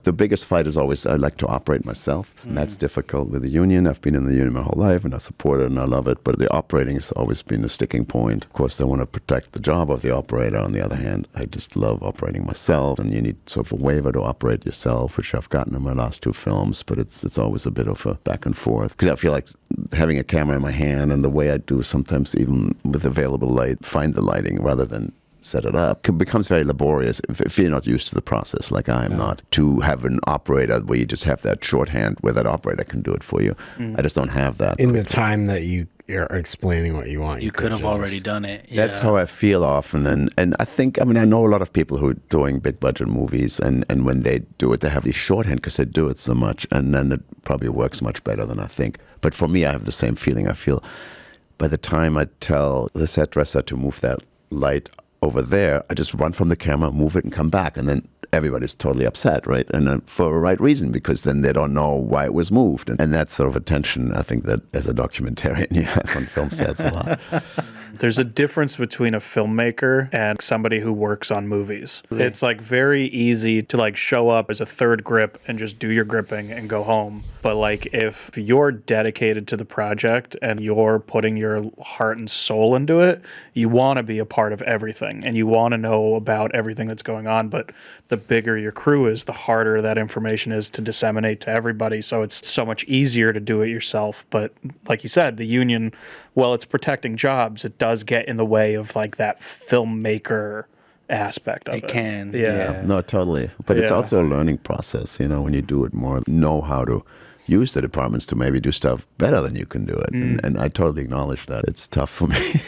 the biggest fight is always I like to operate myself. And that's difficult with the union. I've been in the union my whole life and I support it and I love it. But the operating has always been a sticking point. Of course, they want to protect the job of the operator. On the other hand, I just love operating myself. And you need sort of a waiver to operate yourself, which I've gotten in my last 2 films. But it's always a bit of a back and forth. Because I feel like having a camera in my hand and the way I do sometimes even with available light, find the lighting rather than set it up, becomes very laborious if you're not used to the process, like I am not, to have an operator where you just have that shorthand where that operator can do it for you. I just don't have that. In the time that you're explaining what you want. You could have already done it. Yeah. That's how I feel often. And I think, I mean, I know a lot of people who are doing big budget movies and when they do it, they have these shorthand because they do it so much and then it probably works much better than I think. But for me, I have the same feeling. I feel by the time I tell the set dresser to move that light over there, I just run from the camera, move it and come back. And then everybody's totally upset, right? And for a right reason, because then they don't know why it was moved. And that's sort of a tension, I think, that as a documentarian you have on film sets a lot. There's a difference between a filmmaker and somebody who works on movies. It's like very easy to like show up as a third grip and just do your gripping and go home. But like if you're dedicated to the project and you're putting your heart and soul into it, you want to be a part of everything and you want to know about everything that's going on. But the bigger your crew is, the harder that information is to disseminate to everybody. So it's so much easier to do it yourself. But like you said, the union, well, it's protecting jobs. It does get in the way of like that filmmaker aspect of it. It can. Yeah. No, totally. But it's also a learning process, you know, when you do it more, know how to use the departments to maybe do stuff better than you can do it. And I totally acknowledge that. It's tough for me.